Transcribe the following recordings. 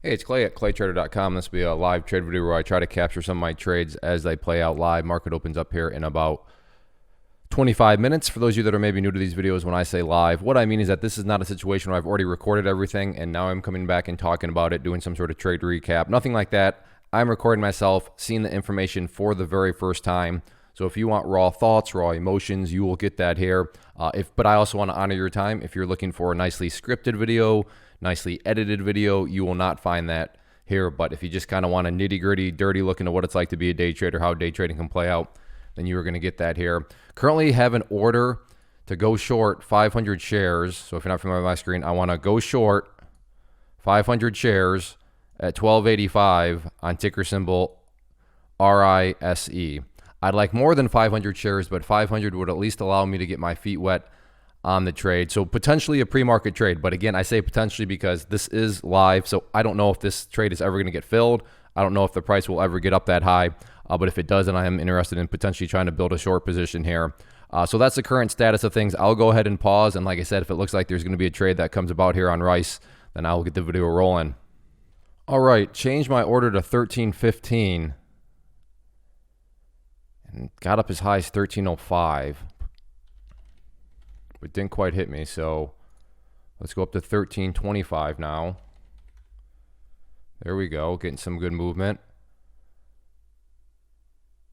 Hey, it's Clay at claytrader.com. This will be a live trade video where I try to capture some of my trades as they play out live. Market opens up here in about 25 minutes. For those of you that are maybe new to these videos, when I say live, what I mean is that this is not a situation where I've already recorded everything and now I'm coming back and talking about it, doing some sort of trade recap. Nothing like that. I'm recording myself, seeing the information for the very first time. So if you want raw thoughts, raw emotions, you will get that here. But I also want to honor your time. If you're looking for a nicely scripted video, nicely edited video, you will not find that here. But if you just kind of want a nitty gritty, dirty look into what it's like to be a day trader, how day trading can play out, then you are going to get that here. Currently have an order to go short 500 shares. So if you're not familiar with my screen, I want to go short 500 shares at 1285 on ticker symbol RISE. I'd like more than 500 shares, but 500 would at least allow me to get my feet wet on the trade. So potentially a pre-market trade. But again, I say potentially because this is live. So I don't know if this trade is ever going to get filled. I don't know if the price will ever get up that high. But if it does, then I am interested in potentially trying to build a short position here. So that's the current status of things. I'll go ahead and pause. And like I said, if it looks like there's going to be a trade that comes about here on Rice, then I'll get the video rolling. All right, change my order to 1315. And got up as high as 1305. But didn't quite hit me, so let's go up to 1325 now. There we go, getting some good movement.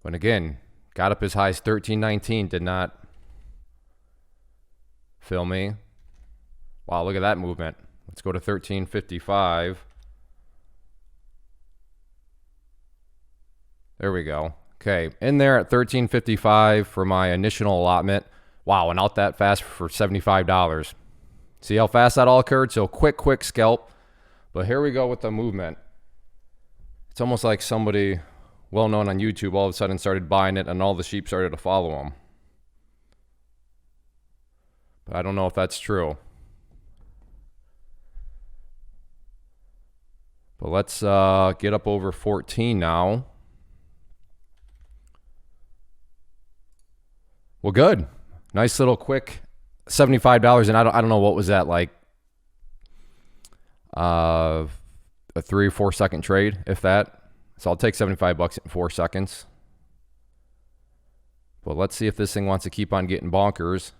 But again, got up as high as 1319, did not fill me. Wow, look at that movement. Let's go to 1355. There we go. Okay, in there at 1355 for my initial allotment. Wow, and out that fast for $75. See how fast that all occurred? So quick scalp. But here we go with the movement. It's almost like somebody well-known on YouTube all of a sudden started buying it and all the sheep started to follow them. But I don't know if that's true. But let's get up over 14 now. Well, good. Nice little quick $75, and I don't know what was that, like a 3 or 4 second trade, if that. So I'll take $75 in 4 seconds. But let's see if this thing wants to keep on getting bonkers.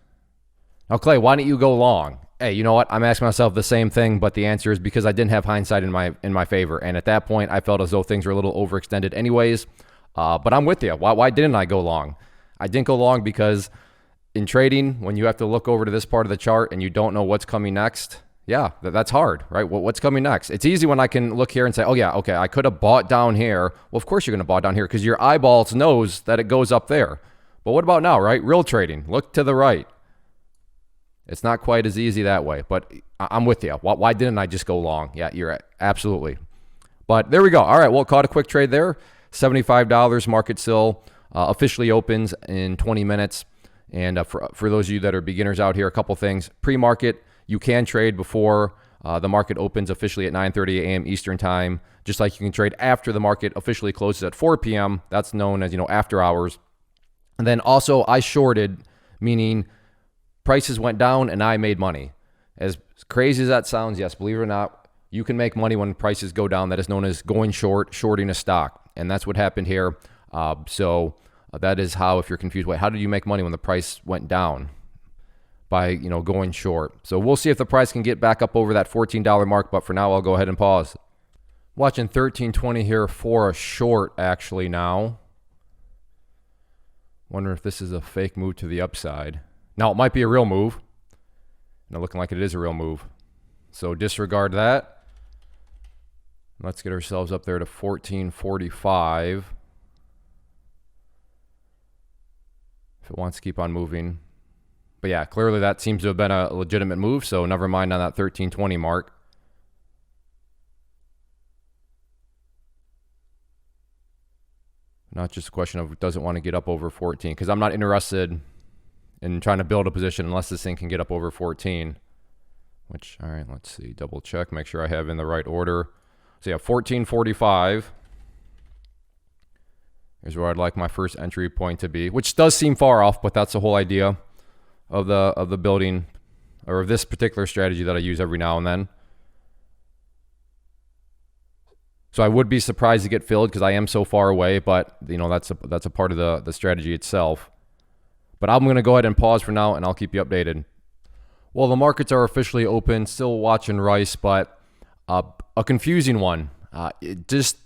Now, Clay, why don't you go long? Hey, you know what? I'm asking myself the same thing, but the answer is because I didn't have hindsight in my favor, and at that point, I felt as though things were a little overextended anyways. But I'm with you. Why didn't I go long? I didn't go long because in trading, when you have to look over to this part of the chart and you don't know what's coming next, yeah, that's hard, right? What's coming next? It's easy when I can look here and say, oh yeah, okay, I could have bought down here. Well, of course you're going to buy down here because your eyeballs knows that it goes up there. But what about now, right? Real trading, look to the right. It's not quite as easy that way, but I'm with you. Why didn't I just go long? Yeah, you're right. Absolutely. But there we go. All right, well, caught a quick trade there. $75 market still. Officially opens in 20 minutes. And for those of you that are beginners out here, a couple things. Pre-market, you can trade before the market opens officially at 9:30 a.m. Eastern time, just like you can trade after the market officially closes at 4 p.m. That's known as, after hours. And then also I shorted, meaning prices went down and I made money. As crazy as that sounds, yes, believe it or not, you can make money when prices go down. That is known as going short, shorting a stock. And that's what happened here. So that is how, if you're confused, wait, how did you make money when the price went down? By, going short. So we'll see if the price can get back up over that $14 mark, but for now, I'll go ahead and pause. Watching 1320 here for a short, actually, now. Wonder if this is a fake move to the upside. Now, it might be a real move. Now, looking like it is a real move. So disregard that. Let's get ourselves up there to 1445. If it wants to keep on moving. But yeah, clearly that seems to have been a legitimate move, so never mind on that 1320 mark. Not just a question of doesn't want to get up over 14, because I'm not interested in trying to build a position unless this thing can get up over 14. Which, all right, let's see, double check, make sure I have in the right order. So yeah, 1445. Here's where I'd like my first entry point to be, which does seem far off, but that's the whole idea of the building, or of this particular strategy that I use every now and then. So I would be surprised to get filled because I am so far away, but you know, that's a part of the strategy itself. But I'm going to go ahead and pause for now, and I'll keep you updated. Well, the markets are officially open, still watching Rice, but a confusing one. It just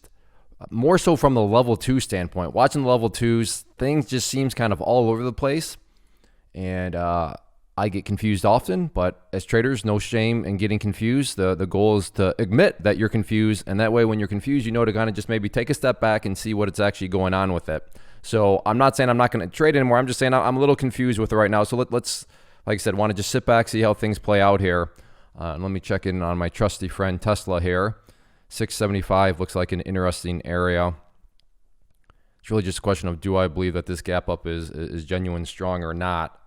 more so from the level 2 standpoint. Watching the level 2s, things just seems kind of all over the place, and I get confused often, but as traders, no shame in getting confused. The goal is to admit that you're confused, and that way when you're confused, you know to kind of just maybe take a step back and see what it's actually going on with it. So I'm not saying I'm not going to trade anymore. I'm just saying I'm a little confused with it right now. So let's, like I said, want to just sit back, see how things play out here. And let me check in on my trusty friend Tesla here. 675 looks like an interesting area. It's really just a question of, do I believe that this gap up is genuine strong or not?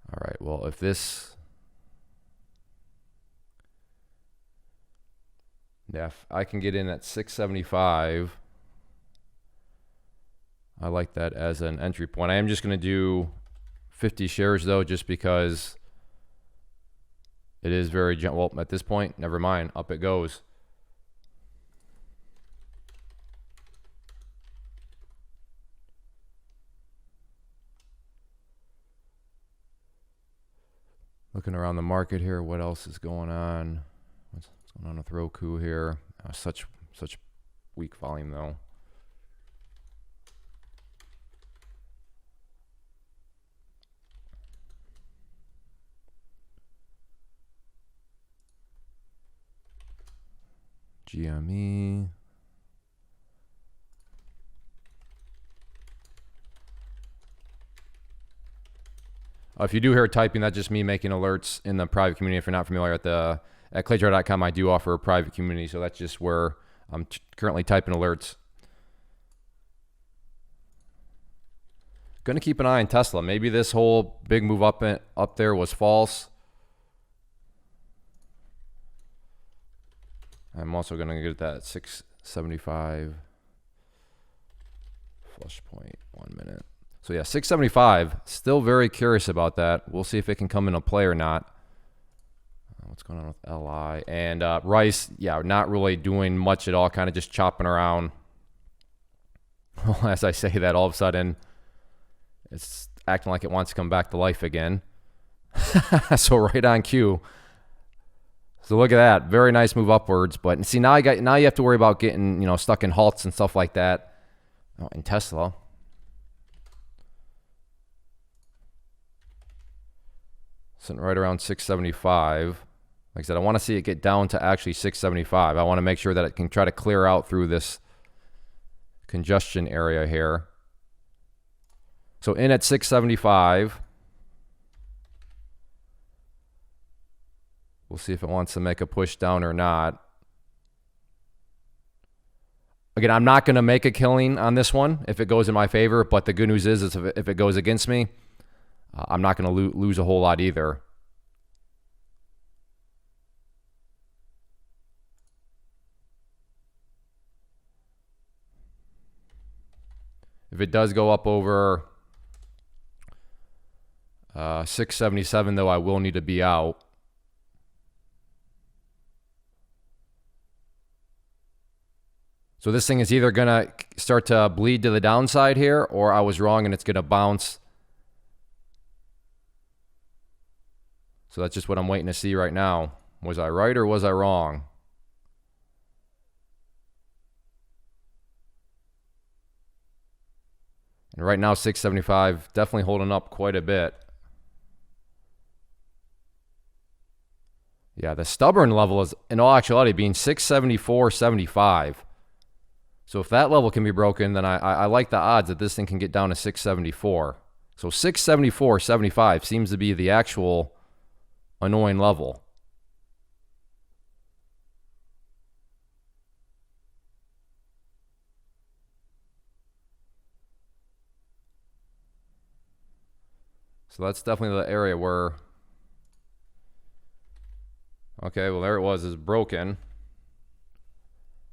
All right, well, if this, yeah, if I can get in at 675, I like that as an entry point. I am just going to do 50 shares though, just because it is very, well, at this point, never mind, up it goes. Looking around the market here, what else is going on? What's going on with Roku here? Such weak volume though. GME. If you do hear typing, that's just me making alerts in the private community. If you're not familiar, at claytrader.com, I do offer a private community, so that's just where I'm currently typing alerts. Going to keep an eye on Tesla. Maybe this whole big move up there was false. I'm also going to get that 675 flush point. 1 minute. So yeah, 675. Still very curious about that. We'll see if it can come into play or not. What's going on with LI and Rice? Yeah, not really doing much at all. Kind of just chopping around. As I say that, all of a sudden, it's acting like it wants to come back to life again. So right on cue. So look at that, very nice move upwards. But see, now you have to worry about getting stuck in halts and stuff like that. Oh, in Tesla. Sitting right around 675. Like I said, I want to see it get down to actually 675. I want to make sure that it can try to clear out through this congestion area here. So in at 675. We'll see if it wants to make a push down or not. Again, I'm not going to make a killing on this one if it goes in my favor, but the good news is if it goes against me, I'm not going to lose a whole lot either. If it does go up over 677, though, I will need to be out. So this thing is either going to start to bleed to the downside here, or I was wrong and it's going to bounce. So that's just what I'm waiting to see right now. Was I right or was I wrong? And right now, 675, definitely holding up quite a bit. Yeah, the stubborn level is, in all actuality, being 674.75. So if that level can be broken, then I like the odds that this thing can get down to 674. So 674.75 seems to be the actual annoying level. So that's definitely the area where, okay, well, there it was, is broken.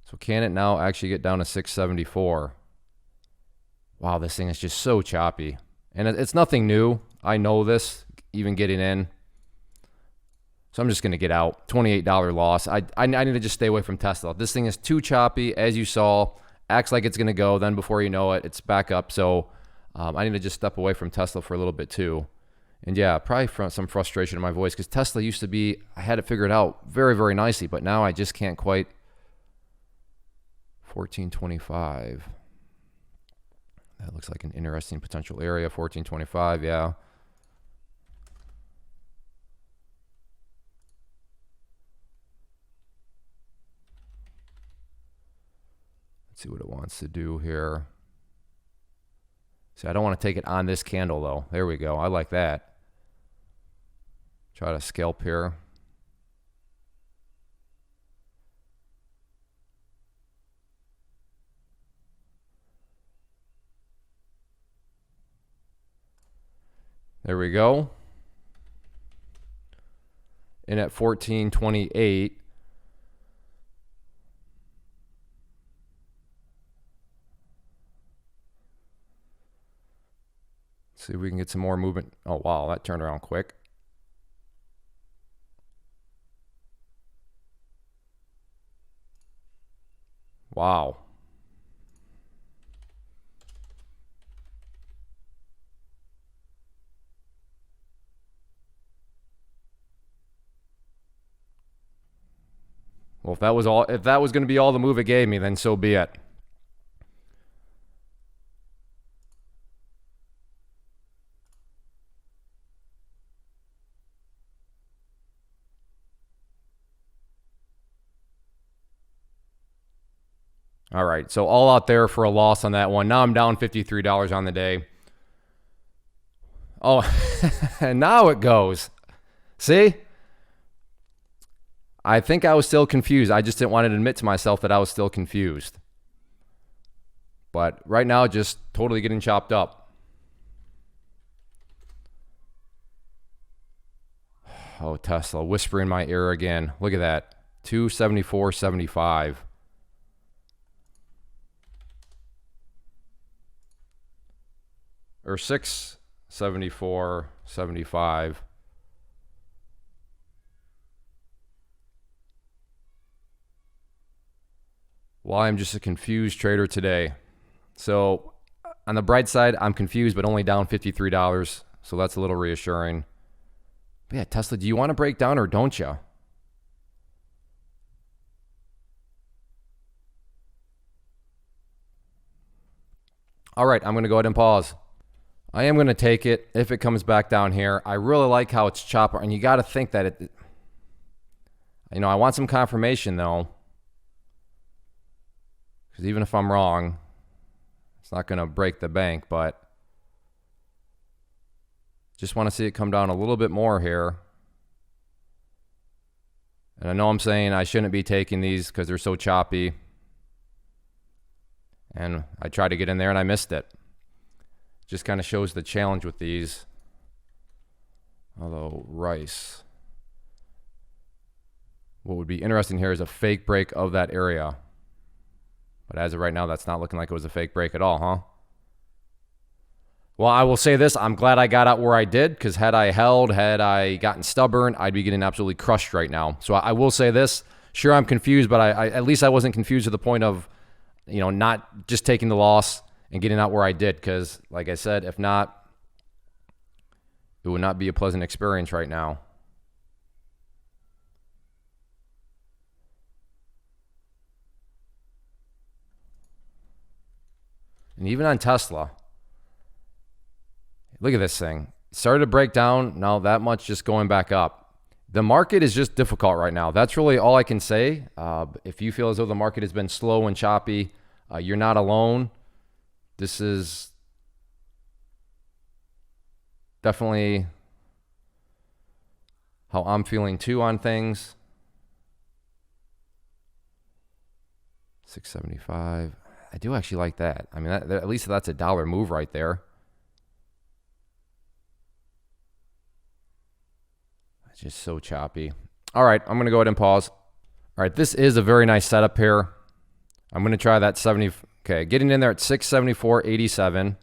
So can it now actually get down to 674? Wow, this thing is just so choppy. And it's nothing new. I know this, even getting in. So I'm just going to get out. $28 loss. I need to just stay away from Tesla. This thing is too choppy, as you saw. Acts like it's going to go. Then before you know it, it's back up. So I need to just step away from Tesla for a little bit too. And yeah, probably some frustration in my voice because Tesla used to be, I had it figured out very, very nicely. But now I just can't quite. 1425. That looks like an interesting potential area. 1425, yeah. Let's see what it wants to do here. See, I don't want to take it on this candle, though. There we go. I like that. Try to scalp here. There we go. In at 1428. See if we can get some more movement. Oh, wow, that turned around quick. Wow. Well, if that was going to be all the move it gave me, then so be it. All right, so all out there for a loss on that one. Now I'm down $53 on the day. Oh, and now it goes. See? I think I was still confused. I just didn't want to admit to myself that I was still confused. But right now, just totally getting chopped up. Oh, Tesla, whisper in my ear again. Look at that. 274.75. Or 674.75. Well, I'm just a confused trader today. So on the bright side, I'm confused, but only down $53. So that's a little reassuring. But yeah, Tesla, do you want to break down or don't you? All right, I'm going to go ahead and pause. I am going to take it if it comes back down here. I really like how it's chopped, and you got to think that it, I want some confirmation though. Because even if I'm wrong, it's not going to break the bank, but just want to see it come down a little bit more here. And I know I'm saying I shouldn't be taking these because they're so choppy. And I tried to get in there and I missed it. Just kind of shows the challenge with these. Although Rice. What would be interesting here is a fake break of that area. But as of right now, that's not looking like it was a fake break at all, huh? Well, I will say this. I'm glad I got out where I did, because had I gotten stubborn, I'd be getting absolutely crushed right now. So I will say this. Sure, I'm confused, but I at least I wasn't confused to the point of, not just taking the loss and getting out where I did, because, like I said, if not, it would not be a pleasant experience right now. And even on Tesla, look at this thing. It started to break down. Now that much just going back up. The market is just difficult right now. That's really all I can say. If you feel as though the market has been slow and choppy, you're not alone. This is definitely how I'm feeling too on things. 675. I do actually like that. I mean, at least that's a dollar move right there. It's just so choppy. All right, I'm going to go ahead and pause. All right, this is a very nice setup here. I'm going to try that 70. Okay, getting in there at 674.87.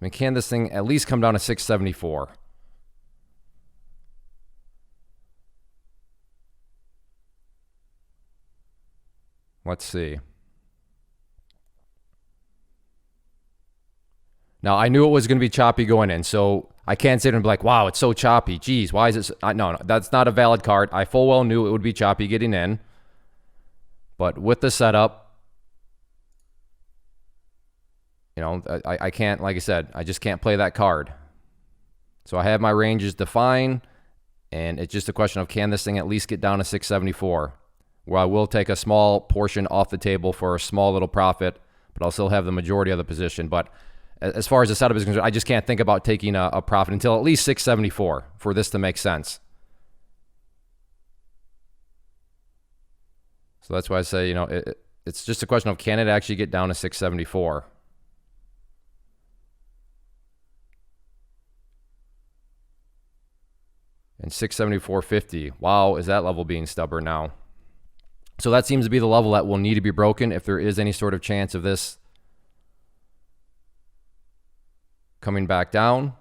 I mean, can this thing at least come down to 674? Let's see. Now, I knew it was going to be choppy going in, so I can't sit and be like, wow, it's so choppy. Geez, why is it? No, that's not a valid card. I full well knew it would be choppy getting in. But with the setup, you know, I can't, like I said, I just can't play that card. So I have my ranges defined, and it's just a question of can this thing at least get down to 674, where I will take a small portion off the table for a small little profit, but I'll still have the majority of the position. But as far as the setup is concerned, I just can't think about taking a profit until at least 674 for this to make sense. So that's why I say, you know, it's just a question of can it actually get down to 674? And 674.50. Wow, is that level being stubborn now? So that seems to be the level that will need to be broken if there is any sort of chance of this coming back down.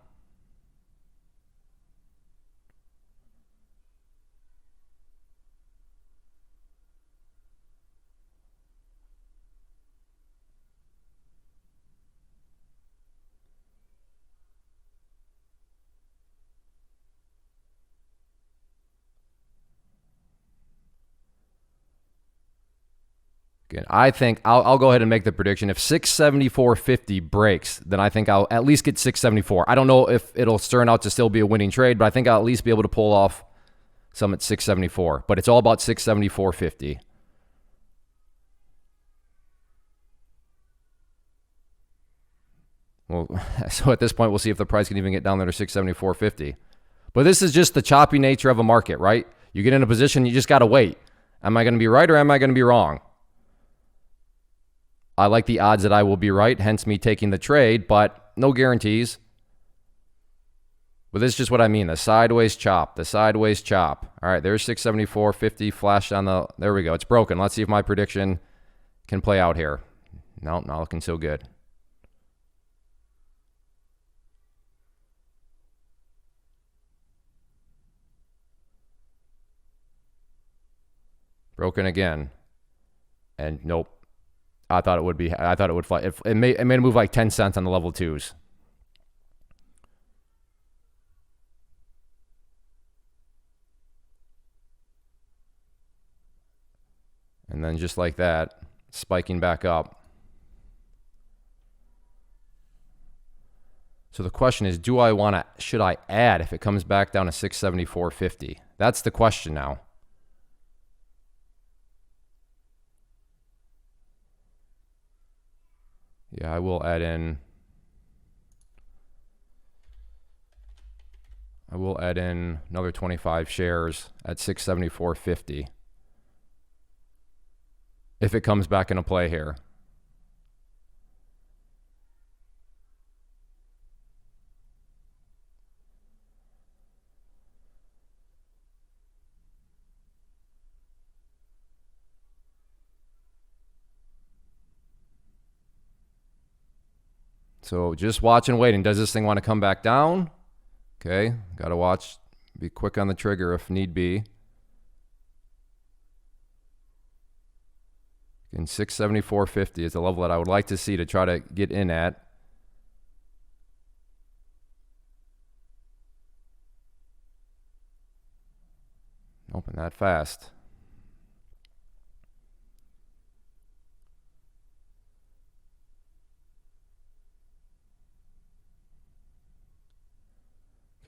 Again, I think I'll go ahead and make the prediction. If 674.50 breaks, then I think I'll at least get 674. I don't know if it'll turn out to still be a winning trade, but I think I'll at least be able to pull off some at 674. But it's all about 674.50. Well, so at this point, we'll see if the price can even get down there to 674.50. But this is just the choppy nature of a market, right? You get in a position, you just got to wait. Am I going to be right or am I going to be wrong? I like the odds that I will be right, hence me taking the trade, but no guarantees. But this is just what I mean, the sideways chop, the sideways chop. All right, there's 674.50 flashed on the, there we go. It's broken. Let's see if my prediction can play out here. No, not looking so good. Broken again. And nope. I thought it would be. I thought it would fly. It made a move like 10 cents on the level 2s. And then just like that, spiking back up. So the question is, should I add if it comes back down to 674.50? That's the question now. Yeah, I will add in. I will add in another 25 shares at 674.50 if it comes back into play here. So just watch and waiting. Does this thing want to come back down? Okay, got to watch. Be quick on the trigger if need be. Again, 674.50 is the level that I would like to see to try to get in at. Open that fast.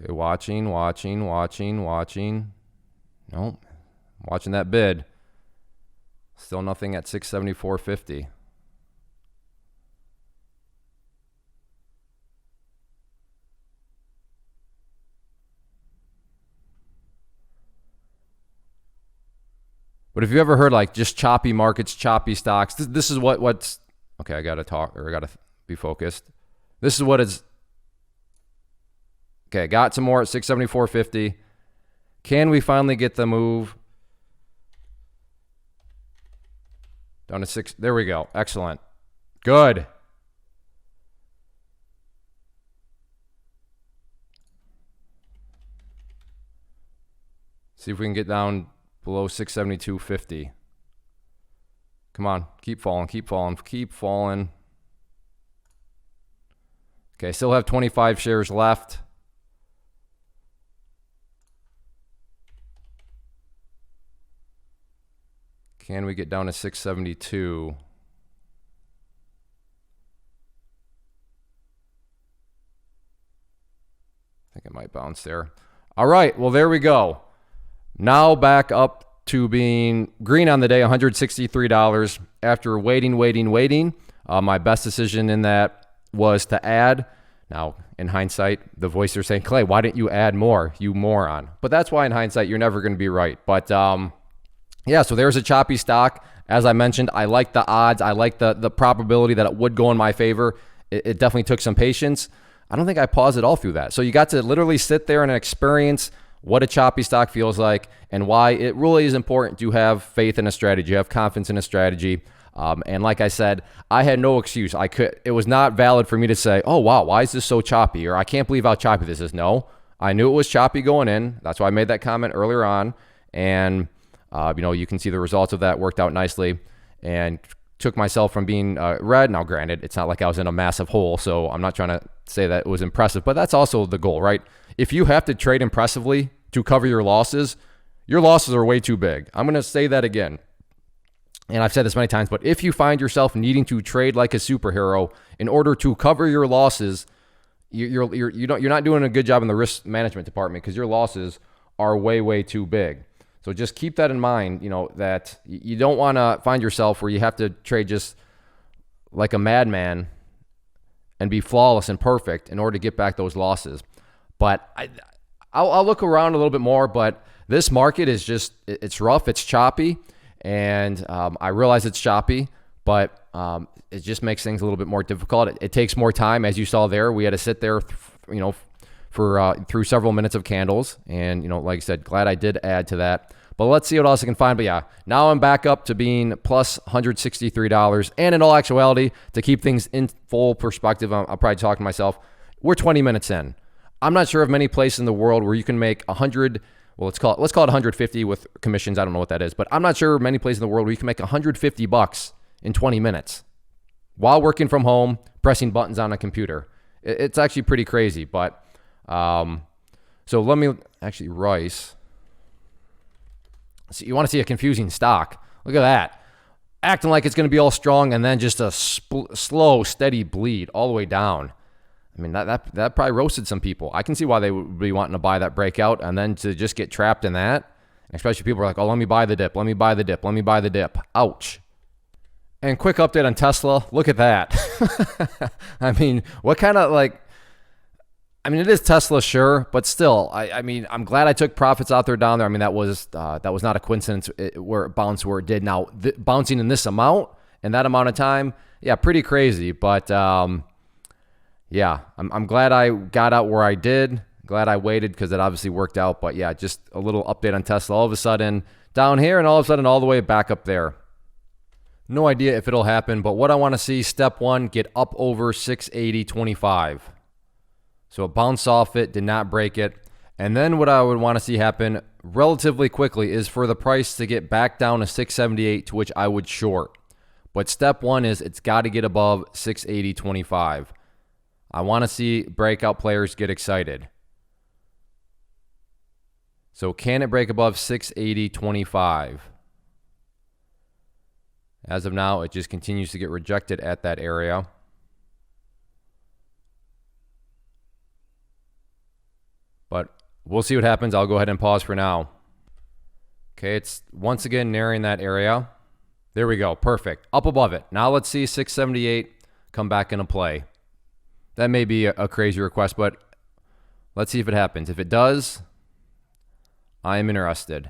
Okay, watching. Nope. Watching that bid. Still nothing at 674.50. But if you ever heard like just choppy markets, choppy stocks, this is what's okay. I gotta talk, or I gotta be focused. This is what it's. Okay, got some more at 674.50. Can we finally get the move down to 6? There we go. Excellent. Good. See if we can get down below 672.50. Come on, keep falling, keep falling, keep falling. Okay, still have 25 shares left. Can we get down to 672? I think it might bounce there. All right, well, there we go. Now back up to being green on the day, $163 after waiting. My best decision in that was to add. Now, in hindsight, the voice are saying, Clay, why didn't you add more, you moron? But that's why in hindsight, you're never going to be right. But yeah, so there's a choppy stock. As I mentioned, I like the odds. I like the probability that it would go in my favor. It definitely took some patience. I don't think I paused it all through that. So you got to literally sit there and experience what a choppy stock feels like and why it really is important to have faith in a strategy, have confidence in a strategy. And like I said, I had no excuse. It was not valid for me to say, oh, wow, why is this so choppy? Or I can't believe how choppy this is. No, I knew it was choppy going in. That's why I made that comment earlier on. And, you can see the results of that worked out nicely and took myself from being red. Now, granted, it's not like I was in a massive hole, so I'm not trying to say that it was impressive, but that's also the goal, right? If you have to trade impressively to cover your losses are way too big. I'm going to say that again. And I've said this many times, but if you find yourself needing to trade like a superhero in order to cover your losses, you're not doing a good job in the risk management department because your losses are way too big. So just keep that in mind, that you don't want to find yourself where you have to trade just like a madman and be flawless and perfect in order to get back those losses. But I'll look around a little bit more, but this market is just, it's rough, it's choppy, and I realize it's choppy, but it just makes things a little bit more difficult. It takes more time, as you saw there. We had to sit there, for through several minutes of candles, and like I said, glad I did add to that. But let's see what else I can find. But yeah, now I'm back up to being plus $163, and in all actuality, to keep things in full perspective, I'll probably talk to myself. We're 20 minutes in. I'm not sure of many places in the world where you can make 100. Well, let's call it 150 with commissions. I don't know what that is, but I'm not sure many places in the world where you can make $150 in 20 minutes while working from home, pressing buttons on a computer. It's actually pretty crazy. But so let me actually Rice. So you want to see a confusing stock? Look at that, acting like it's going to be all strong, and then just a slow, steady bleed all the way down. I mean, that probably roasted some people. I can see why they would be wanting to buy that breakout, and then to just get trapped in that. Especially people are like, oh, let me buy the dip. Let me buy the dip. Let me buy the dip. Ouch. And quick update on Tesla. Look at that. I mean, what kind of it is Tesla, sure, but still, I mean, I'm glad I took profits out there, down there. I mean, that was not a coincidence where it bounced where it did. Now, bouncing in this amount and that amount of time, yeah, pretty crazy. But yeah, I'm glad I got out where I did. Glad I waited because it obviously worked out. But yeah, just a little update on Tesla. All of a sudden down here, and all of a sudden all the way back up there. No idea if it'll happen, but what I want to see, step one, get up over 680.25. So it bounced off it, did not break it. And then what I would want to see happen relatively quickly is for the price to get back down to 678, to which I would short. But step one is it's got to get above 680.25. I want to see breakout players get excited. So can it break above 680.25? As of now, it just continues to get rejected at that area. But we'll see what happens. I'll go ahead and pause for now. Okay, it's once again narrowing that area. There we go. Perfect. Up above it. Now let's see 678 come back into play. That may be a crazy request, but let's see if it happens. If it does, I am interested.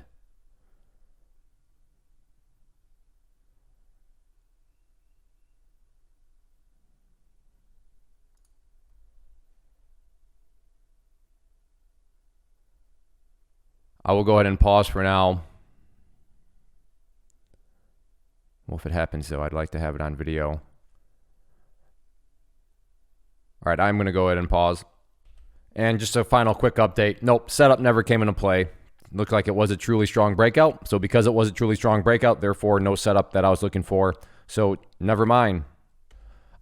I will go ahead and pause for now. Well, if it happens, though, I'd like to have it on video. All right, I'm going to go ahead and pause. And just a final quick update. Nope, setup never came into play. looked like it was a truly strong breakout. So because it was a truly strong breakout, therefore no setup that I was looking for. So never mind.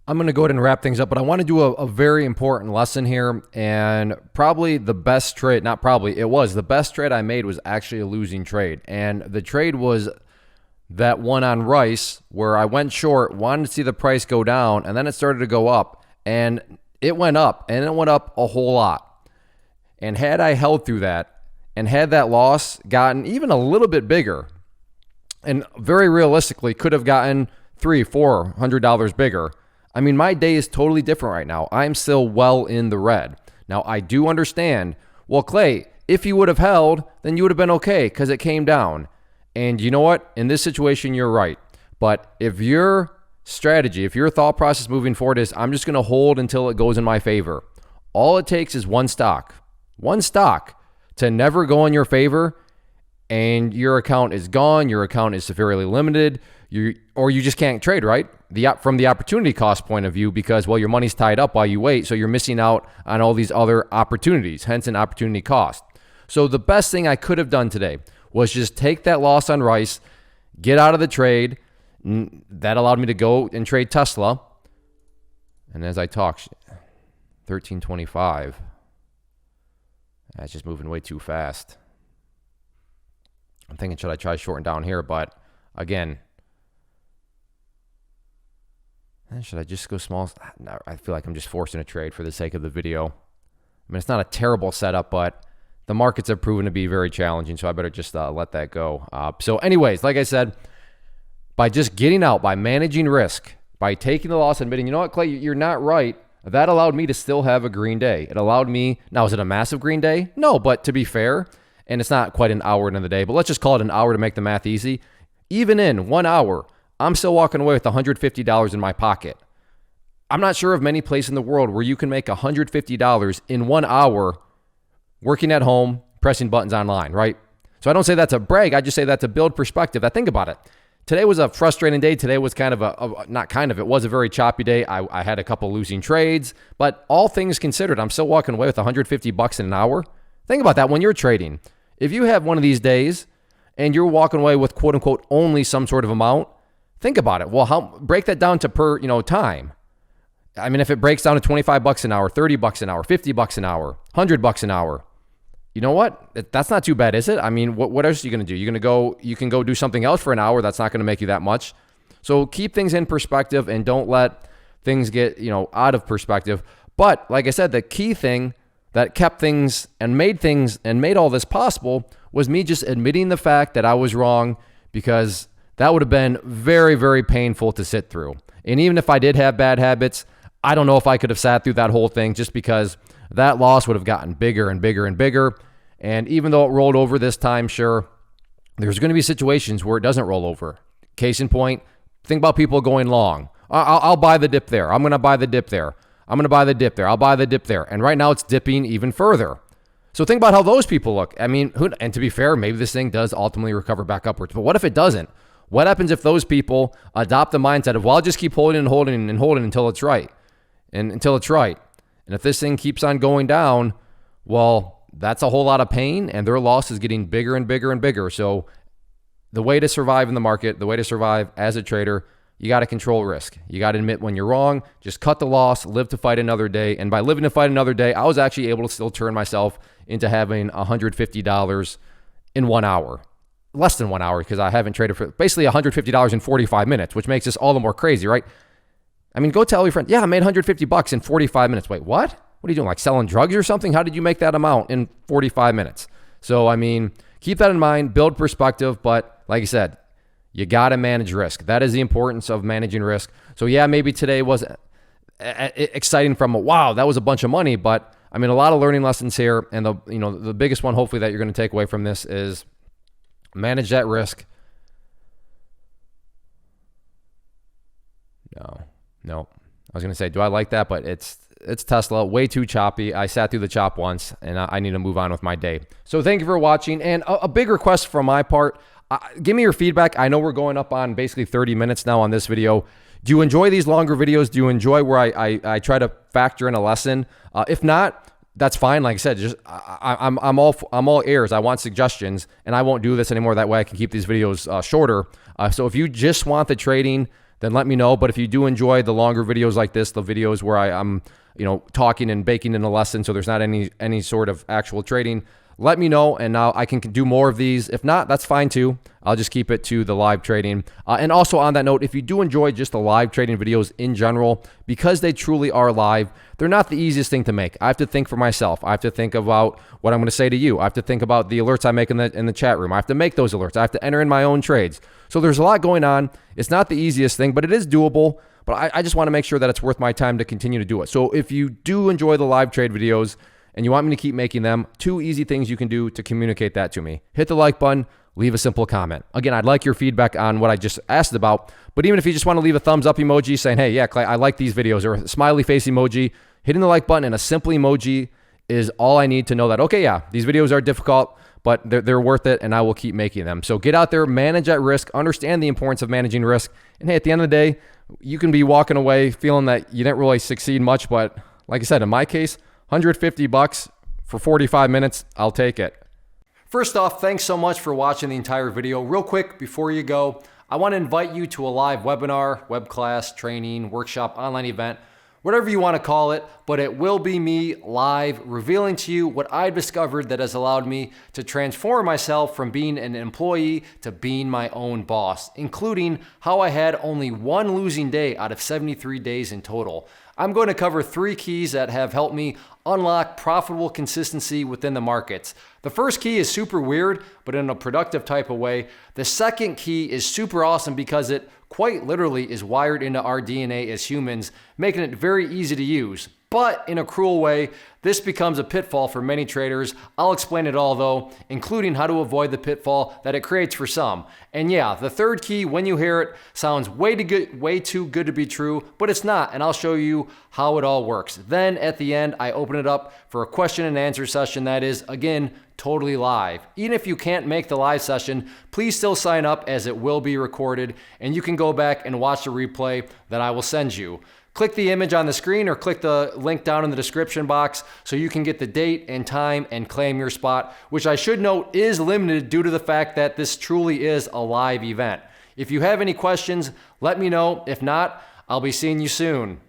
I'm going to go ahead and wrap things up, but I want to do a very important lesson here. And probably the best trade, not probably, it was the best trade I made was actually a losing trade. And the trade was that one on rice where I went short, wanted to see the price go down, and then it started to go up. And it went up, and it went up a whole lot. And had I held through that and had that loss gotten even a little bit bigger, and very realistically could have gotten $300-400 bigger, I mean, my day is totally different right now. I'm still well in the red. Now, I do understand, well, Clay, if you would have held, then you would have been okay because it came down. And you know what? In this situation, you're right. But if your strategy, if your thought process moving forward is, I'm just going to hold until it goes in my favor, all it takes is one stock to never go in your favor, and your account is gone. Your account is severely limited. Or you just can't trade, right? From the opportunity cost point of view, because, well, your money's tied up while you wait, so you're missing out on all these other opportunities, hence an opportunity cost. So the best thing I could have done today was just take that loss on rice, get out of the trade. That allowed me to go and trade Tesla. And as I talk, 1325. That's just moving way too fast. I'm thinking, should I try shorting down here? But again, should I just go small? No, I feel like I'm just forcing a trade for the sake of the video. I mean, it's not a terrible setup, but the markets have proven to be very challenging, so I better just let that go. So anyways, like I said, by just getting out, by managing risk, by taking the loss and admitting, you know what, Clay, you're not right, that allowed me to still have a green day. It allowed me, now is it a massive green day? No, but to be fair, and it's not quite an hour into the day, but let's just call it an hour to make the math easy. Even in 1 hour, I'm still walking away with $150 in my pocket. I'm not sure of many places in the world where you can make $150 in 1 hour working at home, pressing buttons online, right? So I don't say that to brag. I just say that to build perspective. I think about it. Today was a frustrating day. Today was kind of it was a very choppy day. I had a couple losing trades, but all things considered, I'm still walking away with $150 in an hour. Think about that when you're trading. If you have one of these days and you're walking away with quote unquote only some sort of amount, think about it. Well, break that down to per, time. I mean, if it breaks down to $25 an hour, $30 an hour, $50 an hour, $100 an hour, you know what? That's not too bad, is it? I mean, what else are you going to do? You can go do something else for an hour. That's not going to make you that much. So keep things in perspective and don't let things get, out of perspective. But like I said, the key thing that kept things and made all this possible was me just admitting the fact that I was wrong, because that would have been very, very painful to sit through. And even if I did have bad habits, I don't know if I could have sat through that whole thing, just because that loss would have gotten bigger and bigger and bigger. And even though it rolled over this time, sure, there's going to be situations where it doesn't roll over. Case in point, think about people going long. I'll buy the dip there. I'm going to buy the dip there. I'm going to buy the dip there. I'll buy the dip there. And right now it's dipping even further. So think about how those people look. I mean, and to be fair, maybe this thing does ultimately recover back upwards. But what if it doesn't? What happens if those people adopt the mindset of, well, I'll just keep holding and holding and holding until it's right. And if this thing keeps on going down, well, that's a whole lot of pain, and their loss is getting bigger and bigger and bigger. So the way to survive in the market, the way to survive as a trader, you got to control risk. You got to admit when you're wrong, just cut the loss, live to fight another day. And by living to fight another day, I was actually able to still turn myself into having $150 in 1 hour. Less than 1 hour, because I haven't traded for basically $150 in 45 minutes, which makes this all the more crazy, right? I mean, go tell your friend, yeah, I made $150 in 45 minutes. Wait, what? What are you doing? Like selling drugs or something? How did you make that amount in 45 minutes? So, I mean, keep that in mind, build perspective. But like I said, you got to manage risk. That is the importance of managing risk. So yeah, maybe today was exciting from wow, that was a bunch of money. But I mean, a lot of learning lessons here. And the biggest one, hopefully, that you're going to take away from this is manage that risk. No. I was going to say, do I like that? But it's Tesla, way too choppy. I sat through the chop once, and I need to move on with my day. So thank you for watching. And a big request from my part, give me your feedback. I know we're going up on basically 30 minutes now on this video. Do you enjoy these longer videos? Do you enjoy where I try to factor in a lesson? If not, that's fine. Like I said, just I'm all ears. I want suggestions, and I won't do this anymore. That way I can keep these videos shorter. So if you just want the trading, then let me know. But if you do enjoy the longer videos like this, the videos where I'm talking and baking in a lesson, so there's not any sort of actual trading, let me know, and now I can do more of these. If not, that's fine too. I'll just keep it to the live trading. And also on that note, if you do enjoy just the live trading videos in general, because they truly are live, they're not the easiest thing to make. I have to think for myself. I have to think about what I'm going to say to you. I have to think about the alerts I make in the chat room. I have to make those alerts. I have to enter in my own trades. So there's a lot going on. It's not the easiest thing, but it is doable. But I just want to make sure that it's worth my time to continue to do it. So if you do enjoy the live trade videos and you want me to keep making them, 2 easy things you can do to communicate that to me. Hit the like button, leave a simple comment. Again, I'd like your feedback on what I just asked about, but even if you just want to leave a thumbs up emoji saying, hey, yeah, Clay, I like these videos, or a smiley face emoji, hitting the like button and a simple emoji is all I need to know that, okay, yeah, these videos are difficult, but they're worth it, and I will keep making them. So get out there, manage at risk, understand the importance of managing risk, and hey, at the end of the day, you can be walking away feeling that you didn't really succeed much, but like I said, in my case, $150 for 45 minutes, I'll take it. First off, thanks so much for watching the entire video. Real quick, before you go, I want to invite you to a live webinar, web class, training, workshop, online event, whatever you want to call it, but it will be me live revealing to you what I've discovered that has allowed me to transform myself from being an employee to being my own boss, including how I had only 1 losing day out of 73 days in total. I'm going to cover 3 keys that have helped me unlock profitable consistency within the markets. The first key is super weird, but in a productive type of way. The second key is super awesome because it quite literally is wired into our DNA as humans, making it very easy to use. But in a cruel way, this becomes a pitfall for many traders. I'll explain it all though, including how to avoid the pitfall that it creates for some. And yeah, the third key, when you hear it, sounds way too good to be true, but it's not, and I'll show you how it all works. Then at the end, I open it up for a question and answer session that is, again, totally live. Even if you can't make the live session, please still sign up as it will be recorded, and you can go back and watch the replay that I will send you. Click the image on the screen or click the link down in the description box so you can get the date and time and claim your spot, which I should note is limited due to the fact that this truly is a live event. If you have any questions, let me know. If not, I'll be seeing you soon.